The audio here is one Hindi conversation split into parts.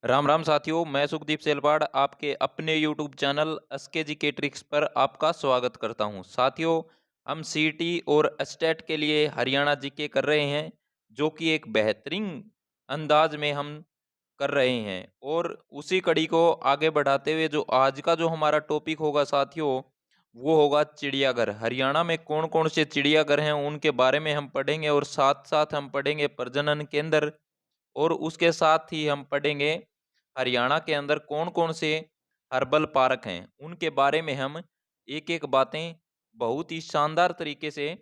राम राम साथियों, मैं सुखदीप सेलवाड़ आपके अपने YouTube चैनल एसके जी के ट्रिक्स पर आपका स्वागत करता हूं। साथियों, हम सीटी और स्टेट के लिए हरियाणा जीके कर रहे हैं, जो कि एक बेहतरीन अंदाज में हम कर रहे हैं। और उसी कड़ी को आगे बढ़ाते हुए जो आज का जो हमारा टॉपिक होगा साथियों, वो होगा चिड़ियाघर। हरियाणा में कौन कौन से चिड़ियाघर हैं उनके बारे में हम पढ़ेंगे, और साथ साथ हम पढ़ेंगे प्रजनन केंद्र, और उसके साथ ही हम पढ़ेंगे हरियाणा के अंदर कौन कौन से हर्बल पार्क हैं। उनके बारे में हम एक एक बातें बहुत ही शानदार तरीके से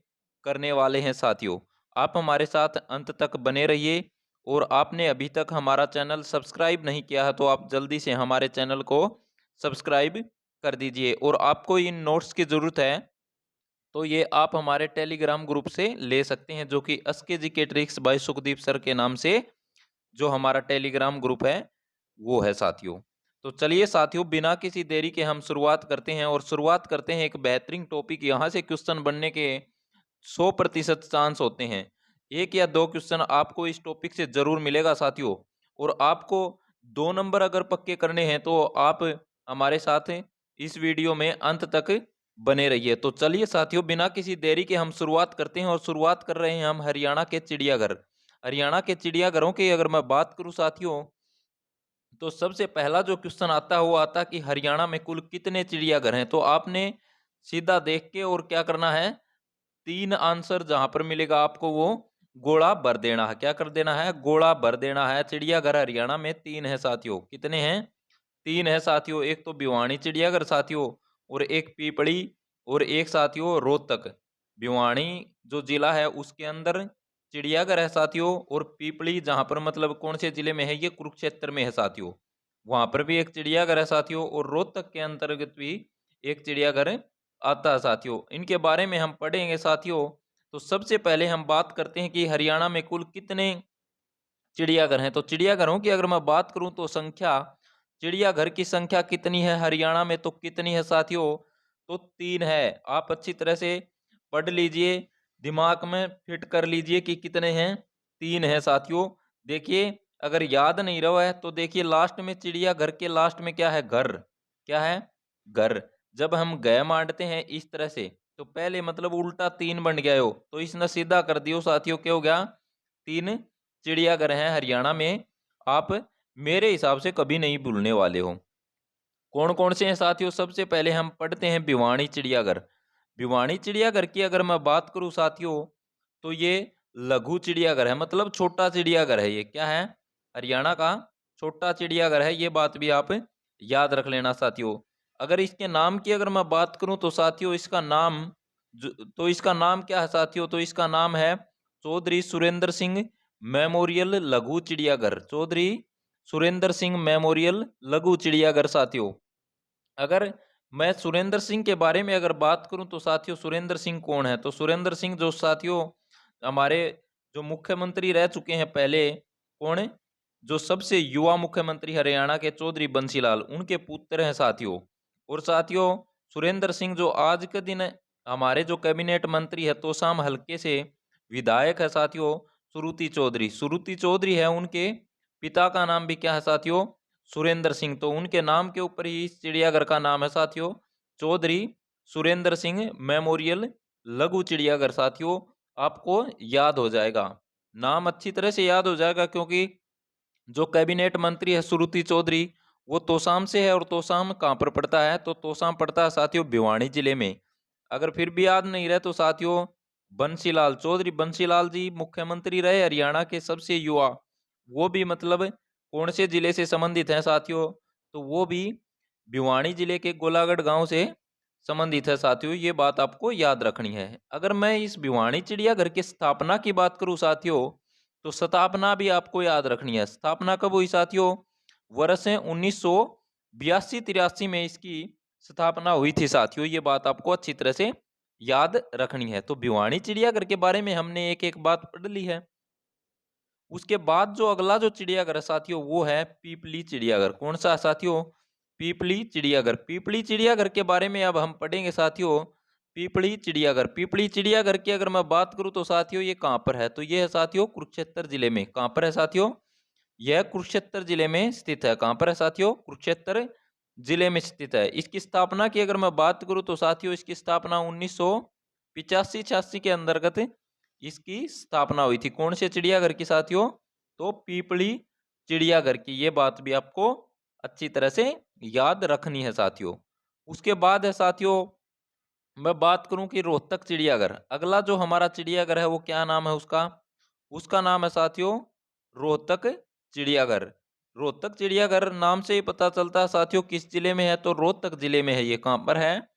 करने वाले हैं साथियों। आप हमारे साथ अंत तक बने रहिए, और आपने अभी तक हमारा चैनल सब्सक्राइब नहीं किया है तो आप जल्दी से हमारे चैनल को सब्सक्राइब कर दीजिए। और आपको इन नोट्स की ज़रूरत है तो ये आप हमारे टेलीग्राम ग्रुप से ले सकते हैं, जो कि एसके जी के ट्रिक्स बाय सुखदीप सर के नाम से जो हमारा टेलीग्राम ग्रुप है वो है साथियों। तो चलिए साथियों, बिना किसी देरी के हम शुरुआत करते हैं, और शुरुआत करते हैं एक बेहतरीन टॉपिक। यहाँ से क्वेश्चन बनने के 100% चांस होते हैं। एक या दो क्वेश्चन आपको इस टॉपिक से जरूर मिलेगा साथियों। और आपको 2 नंबर अगर पक्के करने हैं तो आप हमारे साथ इस वीडियो में अंत तक बने रहिए। तो चलिए साथियों, बिना किसी देरी के हम शुरुआत करते हैं, और शुरुआत कर रहे हैं हम हरियाणा के चिड़ियाघर। हरियाणा के चिड़ियाघरों की अगर मैं बात करूं साथियों, तो सबसे पहला जो क्वेश्चन आता है वो आता कि हरियाणा में कुल कितने चिड़ियाघर हैं। तो आपने सीधा देख के और क्या करना है, 3 आंसर जहां पर मिलेगा आपको वो गोला भर देना है। क्या कर देना है? गोला भर देना है। चिड़ियाघर हरियाणा में 3 है साथियों। कितने हैं? 3 है साथियों। एक तो भिवानी चिड़ियाघर साथियों, और एक पीपली, और एक साथियों रोहतक। भिवानी जो जिला है उसके अंदर चिड़ियाघर है साथियों, और पीपली जहां पर मतलब कौन से जिले में है, ये कुरुक्षेत्र में है साथियों। वहां पर भी एक चिड़ियाघर है साथियों, और रोहतक के अंतर्गत भी एक चिड़ियाघर आता है साथियों। इनके बारे में हम पढ़ेंगे साथियों। तो सबसे पहले हम बात करते हैं कि हरियाणा में कुल कितने चिड़ियाघर हैं। तो चिड़ियाघरों की अगर मैं बात करूं तो संख्या, चिड़ियाघर की संख्या कितनी है हरियाणा में, तो कितनी है साथियों? तो 3 है। आप अच्छी तरह से पढ़ लीजिए, दिमाग में फिट कर लीजिए कि कितने हैं। 3 है साथियों। देखिए, अगर याद नहीं रहा है तो देखिए, लास्ट में चिड़ियाघर के लास्ट में क्या है? घर। क्या है? घर। जब हम गए मांडते हैं इस तरह से, तो पहले मतलब उल्टा 3 बन गया हो, तो इसने सीधा कर दियो साथियों, क्या हो गया? 3 चिड़ियाघर हैं हरियाणा में। आप मेरे हिसाब से कभी नहीं भूलने वाले हो। कौन कौन से हैं साथियों? सबसे पहले हम पढ़ते हैं भिवानी चिड़ियाघर। भिवानी चिड़ियाघर की अगर मैं बात करूं साथियों, तो ये लघु चिड़ियाघर है, मतलब छोटा चिड़ियाघर है। ये क्या है? हरियाणा का छोटा चिड़ियाघर है। ये बात भी आप याद रख लेना साथियों। अगर इसके नाम की अगर मैं बात करूं तो साथियों, इसका नाम तो इसका नाम क्या है साथियों? तो इसका नाम है चौधरी सुरेंद्र सिंह मेमोरियल लघु चिड़ियाघर। चौधरी सुरेंद्र सिंह मेमोरियल लघु चिड़ियाघर साथियों। अगर मैं सुरेंद्र सिंह के बारे में अगर बात करूं तो साथियों, सुरेंद्र सिंह कौन है? तो सुरेंद्र सिंह जो साथियों हमारे जो मुख्यमंत्री रह चुके हैं पहले, कौन है? जो सबसे युवा मुख्यमंत्री हरियाणा के चौधरी बंसीलाल, उनके पुत्र हैं साथियों। और साथियों, सुरेंद्र सिंह जो आज के दिन हमारे जो कैबिनेट मंत्री है तोसाम हल्के से विधायक है साथियों, सुरुति चौधरी। सुरुति चौधरी है, उनके पिता का नाम भी क्या है साथियों? सुरेंद्र सिंह। तो उनके नाम के ऊपर ही इस चिड़ियाघर का नाम है साथियों, चौधरी सुरेंद्र सिंह मेमोरियल लघु चिड़ियाघर साथियों। आपको याद हो जाएगा, नाम अच्छी तरह से याद हो जाएगा, क्योंकि जो कैबिनेट मंत्री है सुरुति चौधरी, वो तोसाम से है। और तोसाम कहाँ पर पड़ता है? तो तोसाम पड़ता है साथियों भिवानी जिले में। अगर फिर भी याद नहीं रहे तो साथियों, बंसीलाल चौधरी बंसीलाल जी मुख्यमंत्री रहे हरियाणा के सबसे युवा। वो भी मतलब कौन से जिले से संबंधित हैं साथियों? तो वो भी भिवानी जिले के गोलागढ़ गांव से संबंधित है साथियों। ये बात आपको याद रखनी है। अगर मैं इस भिवानी चिड़ियाघर की स्थापना की बात करूं साथियों, तो स्थापना भी आपको याद रखनी है। स्थापना कब हुई साथियों? वर्ष 1982-83 में इसकी स्थापना हुई थी साथियों। ये बात आपको अच्छी तरह से याद रखनी है। तो भिवानी चिड़ियाघर के बारे में हमने एक एक बात पढ़ ली है। उसके बाद जो अगला जो चिड़ियाघर है साथियों, वो है पीपली चिड़ियाघर। कौन सा है साथियों? पीपली चिड़ियाघर। पीपली चिड़ियाघर के बारे में अब हम पढ़ेंगे साथियों। पीपली चिड़ियाघर, पीपली चिड़ियाघर की अगर मैं बात करूं तो साथियों, ये कहाँ पर है? तो ये है साथियों कुरुक्षेत्र जिले में। कहाँ पर है साथियों? यह कुरुक्षेत्र जिले में स्थित है। कहाँ पर है साथियों? कुरुक्षेत्र जिले में स्थित है। इसकी स्थापना की अगर मैं बात करूं तो साथियों इसकी स्थापना 1985-86 के अंतर्गत इसकी स्थापना हुई थी। कौन से चिड़ियाघर की साथियों? तो पीपली चिड़ियाघर की। ये बात भी आपको अच्छी तरह से याद रखनी है साथियों। उसके बाद है साथियों, मैं बात करूं कि रोहतक चिड़ियाघर, अगला जो हमारा चिड़ियाघर है वो क्या नाम है उसका? उसका नाम है साथियों रोहतक चिड़ियाघर। रोहतक चिड़ियाघर नाम से ही पता चलता है साथियों किस जिले में है, तो रोहतक जिले में है। ये कहां पर है?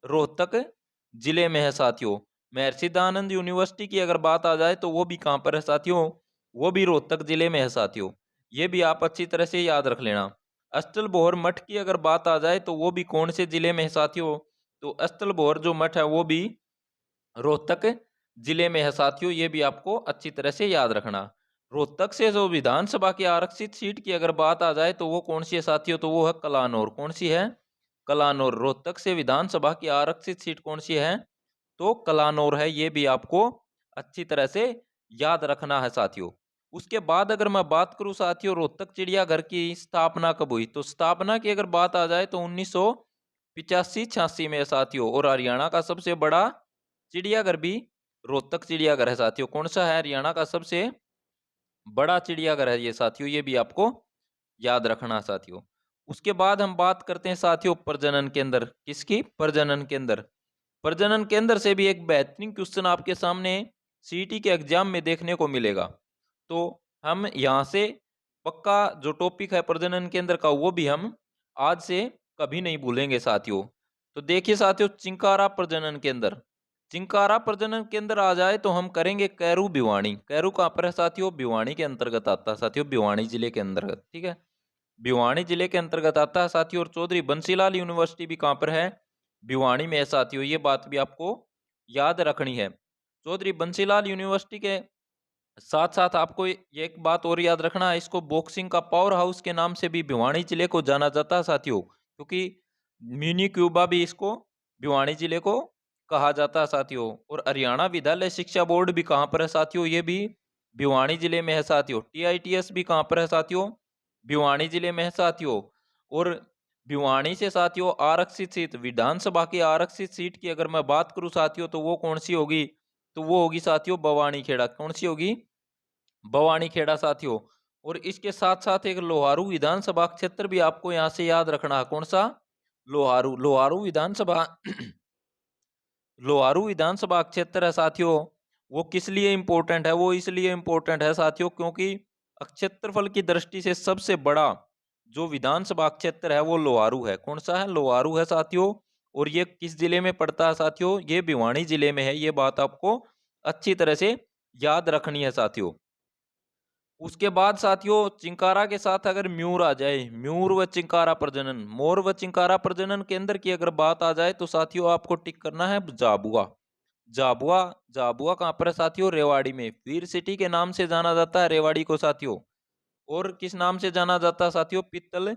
रोहतक जिले में है साथियों। महर्षि दयानंद यूनिवर्सिटी की अगर बात आ जाए तो वो भी कहां पर है साथियों? वो भी रोहतक जिले में है साथियों। ये भी आप अच्छी तरह से याद रख लेना। अष्टल भोर मठ की अगर बात आ जाए तो वो भी कौन से जिले में है साथियों? तो अष्टल भोर जो मठ है वो भी रोहतक जिले में है साथियों। ये भी आपको अच्छी तरह से याद रखना। रोहतक से जो विधानसभा की आरक्षित सीट की अगर बात आ जाए तो वो कौन सी है साथियों? तो वो है कलानौर। कौन सी है? कलानौर। रोहतक से विधानसभा की आरक्षित सीट कौन सी है? तो कलानौर है। ये भी आपको अच्छी तरह से याद रखना है साथियों। उसके बाद अगर मैं बात करूं साथियों रोहतक चिड़ियाघर की स्थापना कब हुई, तो स्थापना की अगर बात आ जाए तो 1985-86 में है साथियों। और हरियाणा का सबसे बड़ा चिड़ियाघर भी रोहतक चिड़ियाघर है साथियों। कौन सा है? हरियाणा का सबसे बड़ा चिड़ियाघर है ये साथियों। ये भी आपको याद रखना साथियों। उसके बाद हम बात करते हैं साथियों प्रजनन केंद्र। किसकी? प्रजनन केंद्र। प्रजनन केंद्र से भी एक बेहतरीन क्वेश्चन आपके सामने सीईटी के एग्जाम में देखने को मिलेगा। तो हम यहाँ से पक्का जो टॉपिक है प्रजनन केंद्र का वो भी हम आज से कभी नहीं भूलेंगे साथियों। तो देखिए साथियों चिंकारा प्रजनन केंद्र। चिंकारा प्रजनन केंद्र आ जाए तो हम करेंगे कैरू भिवानी। कैरू कहाँ पर है साथियों? भिवानी के अंतर्गत आता है साथियों, भिवानी जिले के अंतर्गत। ठीक है, भिवानी जिले के अंतर्गत आता है साथियों। और चौधरी बंसीलाल यूनिवर्सिटी भी कहाँ पर है? भिवानी में है साथियों। ये बात भी आपको याद रखनी है। चौधरी बंसीलाल यूनिवर्सिटी के साथ साथ आपको ये एक बात और याद रखना है, इसको बॉक्सिंग का पावर हाउस के नाम से भी भिवानी जिले को जाना जाता है साथियों। क्योंकि मिनी क्यूबा भी इसको भिवानी जिले को कहा जाता है साथियों। और हरियाणा विद्यालय शिक्षा बोर्ड भी कहाँ पर है साथियों? ये भी भिवानी जिले में है साथियों। टीआईटीएस भी कहाँ पर है साथियों? भिवानी जिले में है साथियों। और भिवानी से साथियों आरक्षित सीट, विधानसभा की आरक्षित सीट की अगर मैं बात करूं साथियों तो वो कौन सी होगी? तो वो होगी साथियों बवानी खेड़ा। कौन सी होगी? बवानी खेड़ा साथियों। और इसके साथ साथ एक लोहारू विधानसभा क्षेत्र भी आपको यहाँ से याद रखना है। कौन सा? लोहारू। लोहारू विधानसभा लोहारू विधानसभा क्षेत्र है साथियों। वो किस लिए इंपॉर्टेंट है? वो इसलिए इंपॉर्टेंट है साथियों क्योंकि क्षेत्रफल की दृष्टि से सबसे बड़ा जो विधानसभा क्षेत्र है वो लोहारू है। कौन सा है? लोहारू है साथियों। और ये किस जिले में पड़ता है साथियों? ये भिवानी जिले में है। ये बात आपको अच्छी तरह से याद रखनी है साथियों। उसके बाद साथियों चिंकारा के साथ अगर म्यूर आ जाए, म्यूर व चिंकारा प्रजनन, मोर व चिंकारा प्रजनन केंद्र की अगर बात आ जाए तो साथियों आपको टिक करना है जाबुआ। जाबुआ। जाबुआ कहाँ पर है साथियों? रेवाड़ी में। वीर सिटी के नाम से जाना जाता है रेवाड़ी को साथियों। और किस नाम से जाना जाता है साथियों? पित्तल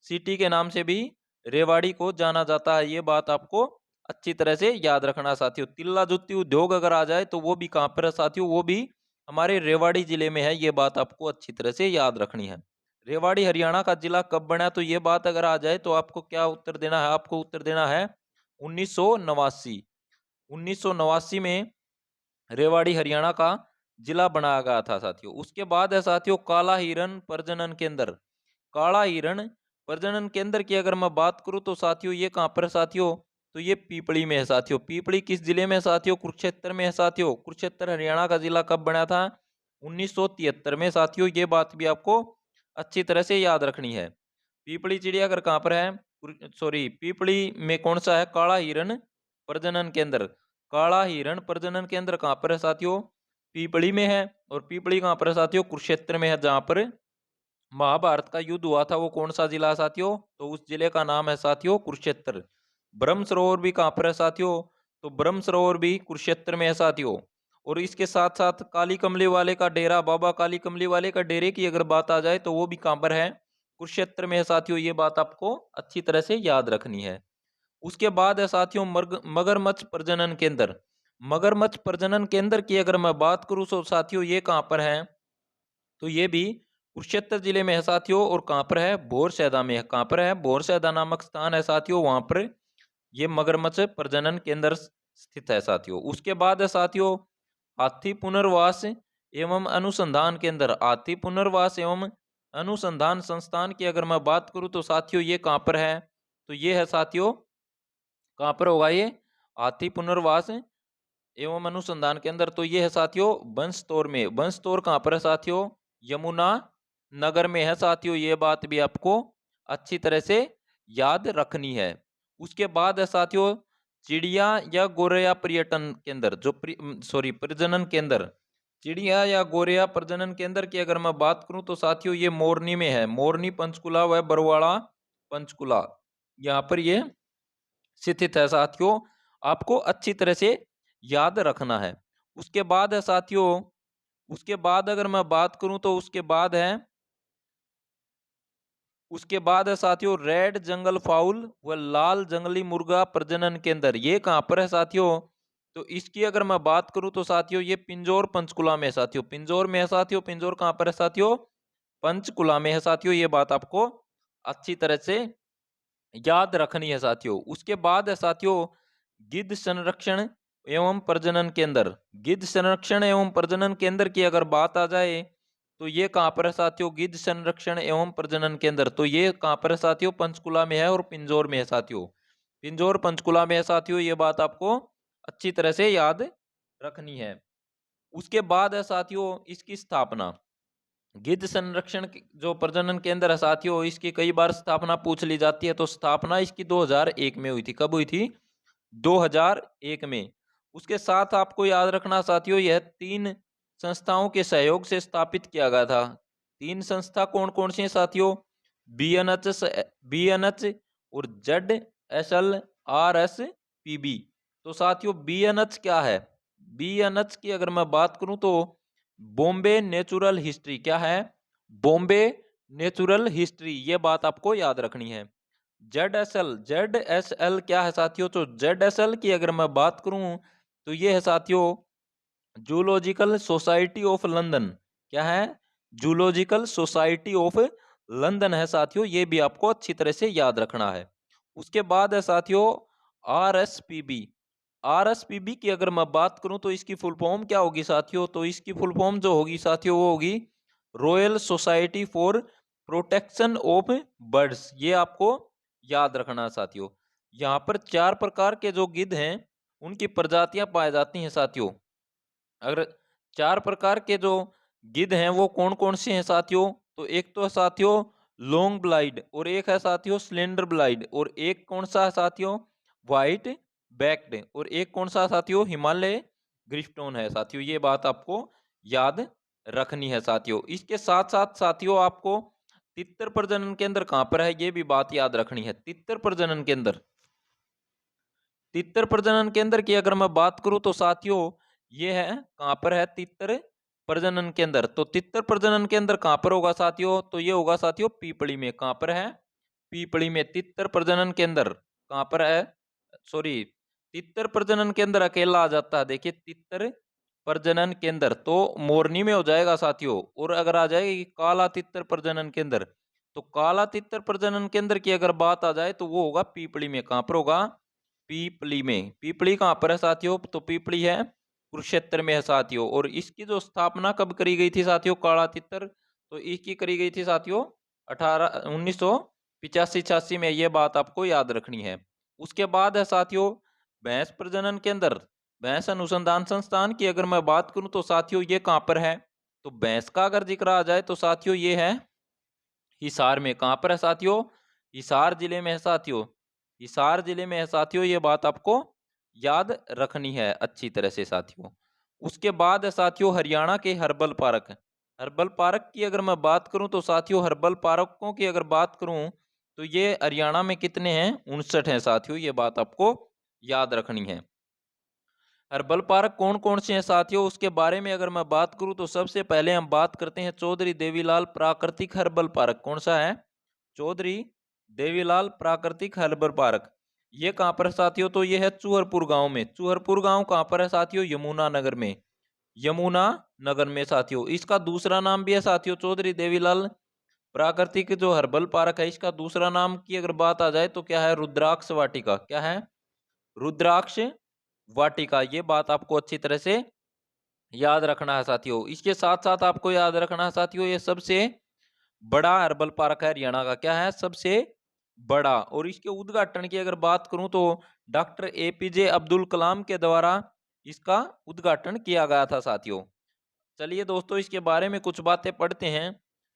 सिटी के नाम से भी रेवाड़ी को जाना जाता है। ये बात आपको अच्छी तरह से याद रखना साथियों। तिल्ला जुत्ती उद्योग अगर आ जाए तो वो भी कहाँ पर है साथियों? वो भी हमारे रेवाड़ी जिले में है। ये बात आपको अच्छी तरह से याद रखनी है। रेवाड़ी हरियाणा का जिला कब बना? तो ये बात अगर आ जाए तो आपको क्या उत्तर देना है? आपको उत्तर देना है 1989। 1989 में रेवाड़ी हरियाणा का जिला बनाया गया था साथियों। उसके बाद है साथियों काला हिरन प्रजनन केंद्र। काला हिरण प्रजनन केंद्र की अगर मैं बात करूं तो साथियों ये कहां पर है साथियों? तो ये पीपली में है साथियों। पीपली किस जिले में है साथियों? कुरुक्षेत्र में है साथियों। कुरुक्षेत्र हरियाणा का जिला कब बना था? 1973 में साथियों। ये बात भी आपको अच्छी तरह से याद रखनी है। पीपली चिड़ियाघर कहाँ पर है? सॉरी, पीपली में कौन सा है? काला हिरन प्रजनन केंद्र। काला हिरण प्रजनन केंद्र कहाँ पर है साथियों? पीपली में है। और पीपली कहाँ पर है साथियों? कुरुक्षेत्र में है। जहां पर महाभारत का युद्ध हुआ था वो कौन सा जिला है साथियों? तो उस जिले का नाम है साथियों कुरुक्षेत्र। ब्रह्म सरोवर भी कहाँ पर है साथियों? तो ब्रह्म सरोवर भी कुरुक्षेत्र में है साथियों। और इसके साथ साथ काली कमली वाले का डेरा, बाबा काली कमली वाले का डेरे की अगर बात आ जाए तो वो भी कहाँ पर है? कुरुक्षेत्र में है साथियों। ये बात आपको अच्छी तरह से याद रखनी है। उसके बाद है साथियों मगरमच्छ प्रजनन केंद्र। मगरमच्छ प्रजनन केंद्र की अगर मैं बात करूं तो साथियों ये कहाँ पर है? तो ये भी कुरुक्षेत्र जिले में है साथियों। और कहाँ पर है? बोरसैदा में है। कहाँ पर है? बोरसैदा नामक स्थान है साथियों, वहां पर ये मगरमच्छ प्रजनन केंद्र स्थित है साथियों। उसके बाद है साथियों हाथी पुनर्वास एवं अनुसंधान केंद्र। हाथी पुनर्वास एवं अनुसंधान संस्थान की अगर मैं बात करूं तो साथियों ये कहाँ पर है? तो ये है साथियों, कहाँ पर होगा ये? हाथी पुनर्वास एवं अनुसंधान केंद्र, तो ये है साथियों बंसतौर में। बंसतौर कहाँ पर है साथियों? यमुना नगर में है साथियों। ये बात भी आपको अच्छी तरह से याद रखनी है। उसके बाद है साथियों चिड़िया या गोरैया पर्यटन केंद्र, जो प्रजनन केंद्र। चिड़िया या गोरैया प्रजनन केंद्र की अगर मैं बात करूं तो साथियों ये मोरनी में है। मोरनी पंचकुला व बरवाड़ा पंचकुला, यहाँ पर ये स्थित है साथियों। आपको अच्छी तरह से याद रखना है। उसके बाद है साथियों, उसके बाद अगर मैं बात करूं तो उसके बाद है साथियों रेड जंगल फाउल व लाल जंगली मुर्गा प्रजनन केंद्र। ये कहाँ पर है साथियों? तो इसकी अगर मैं बात करूं तो साथियों ये पिंजौर पंचकुला में है साथियों। पिंजौर में है साथियों। पिंजौर कहाँ पर है साथियों? पंचकुला में है साथियों। ये बात आपको अच्छी तरह से याद रखनी है साथियों। उसके बाद है साथियों गिद्ध संरक्षण एवं प्रजनन केंद्र। गिद्ध संरक्षण एवं प्रजनन केंद्र की अगर बात आ जाए तो ये कहाँ पर है साथियों? गिद्ध संरक्षण एवं प्रजनन केंद्र, तो ये कहाँ पर है साथियों? पंचकुला में है और पिंजौर में है साथियों। पिंजौर पंचकुला में है साथियों। ये बात आपको अच्छी तरह से याद रखनी है। उसके बाद है साथियों इसकी स्थापना। गिद्ध संरक्षण जो प्रजनन केंद्र है साथियों, इसकी कई बार स्थापना पूछ ली जाती है। तो स्थापना इसकी 2001 में हुई थी। कब हुई थी? 2001 में। उसके साथ आपको याद रखना साथियों यह 3 संस्थाओं के सहयोग से स्थापित किया गया था। 3 संस्था कौन कौन सी हैं साथियों? बीएनएच और ZSLRSPB। तो साथियों बीएनएच क्या है? बीएनएच की अगर मैं बात करूं तो बॉम्बे नेचुरल हिस्ट्री। क्या है? Bombay natural history. ये बात आपको याद रखनी है। जेड एस एल क्या है साथियों? तो जेड-एस-एल की अगर मैं बात करूं तो ये है साथियों जूलॉजिकल सोसाइटी ऑफ लंदन। क्या है? जूलॉजिकल सोसाइटी ऑफ लंदन है साथियों। ये भी आपको अच्छी तरह से याद रखना है। उसके बाद है साथियों आरएसपीबी। आरएसपीबी की अगर मैं बात करूं तो इसकी फुल फॉर्म क्या होगी साथियों? तो इसकी फुल फॉर्म जो होगी साथियों वो होगी royal society for protection of birds. ये आपको याद रखना साथियों। यहाँ पर 4 प्रकार के जो गिद्ध हैं उनकी प्रजातियां पाई जाती हैं साथियों। अगर 4 प्रकार के जो गिद्ध हैं वो कौन कौन से हैं साथियों? तो एक तो है साथियों लॉन्ग ब्लाइड, और एक है साथियों स्लेंडर ब्लाइड, और एक कौन सा है साथियों व्हाइट बैक्ड, और एक कौन सा साथियों हिमालय ग्रिफ्टोन है साथियों। ये बात आपको याद रखनी है साथियों। इसके साथ साथ साथियों आपको तितर प्रजनन केंद्र कहाँ पर है ये भी बात याद रखनी है। तितर प्रजनन केंद्र, तितर प्रजनन केंद्र की अगर मैं बात करूं तो साथियों ये है कहां पर है? तितर प्रजनन केंद्र। तो तितर प्रजनन केंद्र कहां पर होगा साथियों? तो ये होगा साथियों पीपली में। कहां पर है? पीपली में। तितर प्रजनन केंद्र कहां पर है? सॉरी, तितर प्रजनन केंद्र अकेला आ जाता है। देखिए तितर प्रजनन केंद्र तो मोरनी में हो जाएगा साथियों। और अगर आ जाएगी काला तितर प्रजनन केंद्र, तो काला तितर प्रजनन केंद्र की अगर बात आ जाए तो वो होगा पीपली में। कहां पर होगा? पीपली में। पीपली कहाँ पर है साथियों? तो पीपली है कुरुक्षेत्र में है साथियों। और इसकी जो स्थापना कब करी गई थी साथियों काला तितर? तो इसकी करी गई थी साथियों 1985-86 में। ये बात आपको याद रखनी है। उसके बाद है साथियों भैंस प्रजनन केंद्र। भैंस अनुसंधान संस्थान की अगर मैं बात करूं तो साथियों ये कहाँ पर है? तो भैंस का अगर जिक्र आ जाए तो साथियों ये है हिसार में। कहाँ पर है साथियों? हिसार जिले में है साथियों। हिसार जिले में है साथियों। ये बात आपको याद रखनी है अच्छी तरह से साथियों। उसके बाद है साथियों हरियाणा के हर्बल पार्क। हर्बल पार्क की अगर मैं बात करूं तो साथियों हर्बल पार्कों की अगर बात करूं तो ये हरियाणा में कितने हैं? 59 हैं साथियों। ये बात आपको याद रखनी है। हर्बल पार्क कौन कौन से हैं साथियों उसके बारे में अगर मैं बात करूं तो सबसे पहले हम बात करते हैं चौधरी देवीलाल प्राकृतिक हर्बल पार्क। कौन सा है? चौधरी देवीलाल प्राकृतिक हर्बल पार्क। ये कहाँ पर है साथियों? तो ये है चूहरपुर गांव में। चूहरपुर गांव कहाँ पर है साथियों? यमुना नगर में। यमुना नगर में साथियों। इसका दूसरा नाम भी है साथियों चौधरी देवीलाल प्राकृतिक जो हर्बल पार्क है, इसका दूसरा नाम की अगर बात आ जाए तो क्या है, रुद्राक्ष वाटिका। क्या है? रुद्राक्ष वाटिका। ये बात आपको अच्छी तरह से याद रखना है साथियों। इसके साथ साथ आपको याद रखना है साथियों, ये सबसे बड़ा हर्बल पार्क है हरियाणा का। क्या है? सबसे बड़ा। और इसके उद्घाटन की अगर बात करूं तो डॉक्टर एपीजे अब्दुल कलाम के द्वारा इसका उद्घाटन किया गया था साथियों। चलिए दोस्तों, इसके बारे में कुछ बातें पढ़ते हैं।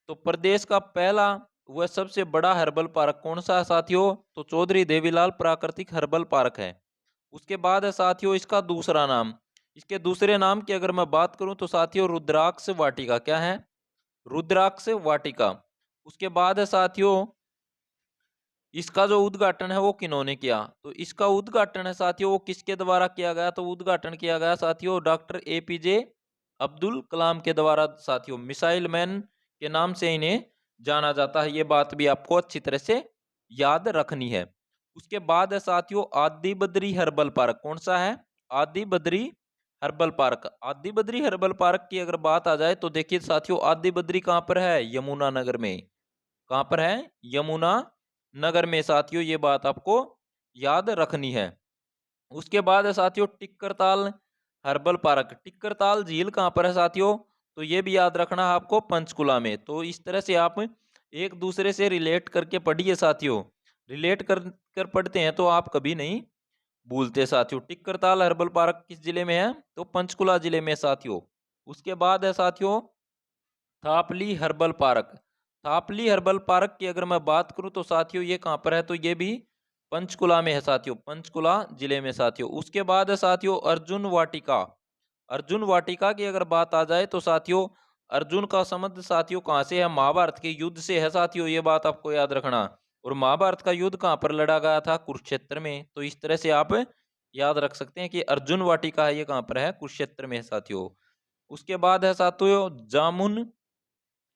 तो प्रदेश का पहला वह सबसे बड़ा हर्बल पार्क कौन सा है साथियों? तो चौधरी देवीलाल प्राकृतिक हर्बल पार्क है। उसके बाद है साथियों इसका दूसरा नाम। इसके दूसरे नाम की अगर मैं बात करूं तो साथियों रुद्राक्ष वाटिका। क्या है? रुद्राक्ष वाटिका। उसके बाद है साथियों इसका जो उद्घाटन है वो किन्होंने किया? तो इसका उद्घाटन है साथियों वो किसके द्वारा किया गया? तो उद्घाटन किया गया साथियों डॉक्टर एपीजे अब्दुल कलाम के द्वारा साथियों। मिसाइल मैन के नाम से इन्हें जाना जाता है। ये बात भी आपको अच्छी तरह से याद रखनी है। उसके बाद है साथियों आदि बद्री हर्बल पार्क। कौन सा है? आदि बद्री हर्बल पार्क। आदि बद्री हर्बल पार्क की अगर बात आ जाए तो देखिए साथियों आदि बद्री कहां पर है? यमुना नगर में। कहां पर है? यमुना नगर में साथियों। ये बात आपको याद रखनी है। उसके बाद है साथियों टिक्करताल हर्बल पार्क। टिक्करताल झील कहां पर है साथियों? तो ये भी याद रखना है आपको, पंचकुला में। तो इस तरह से आप एक दूसरे से रिलेट करके पढ़िए साथियों। रिलेट कर पढ़ते हैं तो आप कभी नहीं भूलते साथियों। टिक्करताल हर्बल पार्क किस जिले में है? तो पंचकुला जिले में साथियों। उसके बाद है साथियों Thapli herbal park. Thapli herbal park की अगर मैं बात करूं तो साथियों ये कहां पर है? तो ये भी पंचकुला में है साथियों, पंचकुला जिले में साथियों। उसके बाद है साथियों अर्जुन वाटिका। अर्जुन वाटिका की अगर बात आ जाए तो साथियों अर्जुन का संबंध साथियों कहां से है? महाभारत के युद्ध से है साथियों। ये बात आपको याद रखना। और महाभारत का युद्ध कहां पर लड़ा गया था? कुरुक्षेत्र में। तो इस तरह से आप याद रख सकते हैं कि अर्जुन वाटिका है ये कहां पर है? कुरुक्षेत्र में है साथियों। उसके बाद है साथियों जामुन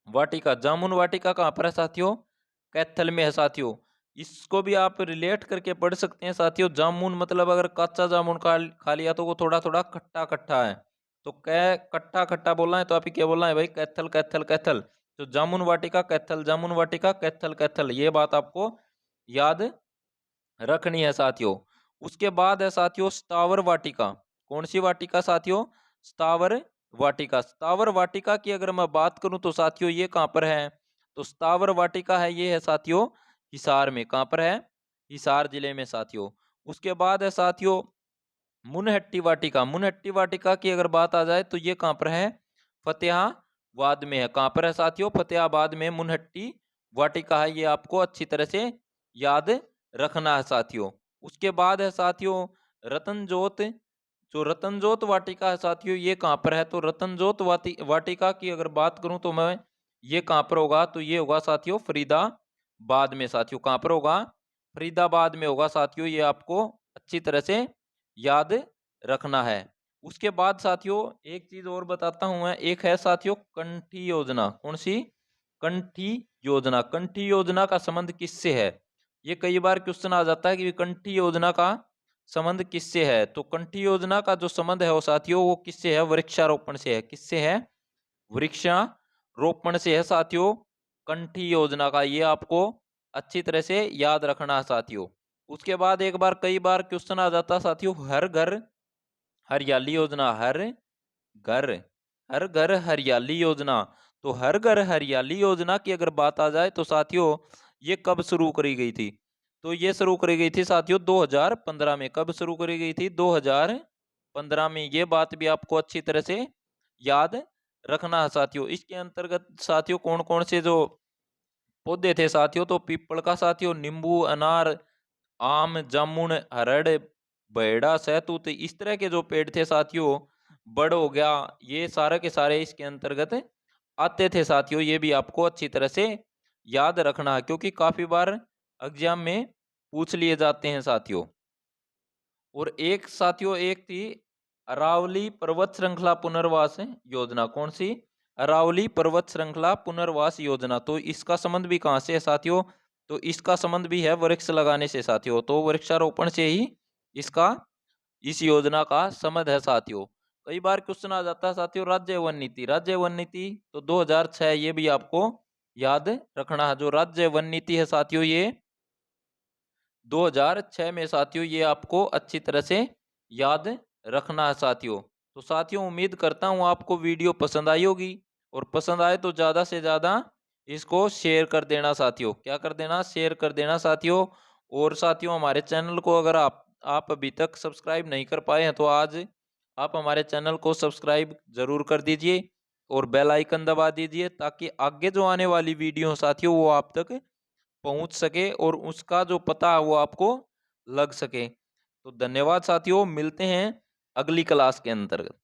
वाटिका। जामुन वाटिका कहाँ पर है साथियों? कैथल में है साथियों। इसको भी आप रिलेट करके पढ़ सकते हैं साथियों। जामुन मतलब अगर कच्चा जामुन खा लिया तो वो थोड़ा थोड़ा खट्टा खट्टा है। तो कै खट्टा खट्टा बोलना है तो आप क्या बोलना है भाई? कैथल कैथल कैथल। तो जामुन वाटिका कैथल, जामुन वाटिका कैथल कैथल। ये बात आपको याद रखनी है साथियों। उसके बाद है साथियों स्थावर वाटिका। कौन सी वाटिका साथियों? स्थावर वाटिका। स्थावर वाटिका की अगर मैं बात करूं तो साथियों ये कहां पर है? तो स्थावर वाटिका है ये है साथियों हिसार में। कहां पर है? हिसार जिले में साथियों। उसके बाद है साथियों मुनहट्टी वाटिका। मुनहट्टी वाटिका की अगर बात आ जाए तो ये कहां पर है? फतेहाबाद में है। कहां पर है साथियों? फतेहाबाद में मुनहट्टी वाटिका है। ये आपको अच्छी तरह से याद रखना है साथियों। उसके बाद है साथियों रतन जोत। जो रतन जोत वाटिका है साथियों ये कहां पर है? तो रतन जोत वाटिका की अगर बात करूं तो मैं ये कहां पर होगा? तो ये होगा साथियों फरीदाबाद में साथियों। कहां पर होगा? फरीदाबाद में होगा साथियों। ये आपको अच्छी तरह से याद रखना है। उसके बाद साथियों एक चीज और बताता हूं मैं। एक है साथियों कंठी योजना। कौन सी? कंठी योजना। कंठी योजना का संबंध किससे है? ये कई बार क्वेश्चन आ जाता है कि कंठी योजना का संबंध किससे है? तो कंठी योजना का जो संबंध है वो साथियों वो किससे है? वृक्षारोपण से है। किससे है? वृक्षारोपण से है साथियों कंठी योजना का। ये आपको अच्छी तरह से याद रखना है साथियों। उसके बाद एक बार कई बार क्वेश्चन आ जाता है साथियों हर घर हरियाली योजना। घर हर घर हरियाली योजना। तो हर घर हरियाली योजना की अगर बात आ जाए तो साथियों ये कब शुरू करी गई थी? तो ये शुरू करी गई थी साथियों 2015 में। कब शुरू करी गई थी? 2015 में। ये बात भी आपको अच्छी तरह से याद रखना है साथियों। इसके अंतर्गत साथियों कौन कौन से जो पौधे थे साथियों? तो पीपल का साथियों, नींबू, अनार, आम, जामुन, हरड़, बेड़ा, सहतूत, इस तरह के जो पेड़ थे साथियों, बड़ हो गया, ये सारे के सारे इसके अंतर्गत आते थे साथियों। ये भी आपको अच्छी तरह से याद रखना है क्योंकि काफी बार एग्जाम में पूछ लिए जाते हैं साथियों। और एक साथियों एक थी अरावली पर्वत श्रृंखला पुनर्वास योजना। कौन सी? अरावली पर्वत श्रृंखला पुनर्वास योजना। तो इसका संबंध भी कहां से है साथियों? तो इसका संबंध भी है वृक्ष लगाने से साथियों। तो वृक्षारोपण से ही इसका इस योजना का संबंध है साथियों। कई बार क्वेश्चन आ जाता है साथियों राज्य वन नीति। राज्य वन नीति तो 2006, ये भी आपको याद रखना है। जो राज्य वन नीति है साथियों, ये 2006 में साथियों, ये आपको अच्छी तरह से याद रखना है साथियों। तो साथियों उम्मीद करता हूँ आपको वीडियो पसंद आई होगी, और पसंद आए तो ज़्यादा से ज़्यादा इसको शेयर कर देना साथियों। क्या कर देना? शेयर कर देना साथियों। और साथियों हमारे चैनल को अगर आप अभी तक सब्सक्राइब नहीं कर पाए हैं तो आज आप हमारे चैनल को सब्सक्राइब जरूर कर दीजिए और बेल आइकन दबा दीजिए, ताकि आगे जो आने वाली वीडियो हो साथियों वो आप तक पहुंच सके और उसका जो पता है वो आपको लग सके। तो धन्यवाद साथियों, मिलते हैं अगली क्लास के अंतर्गत।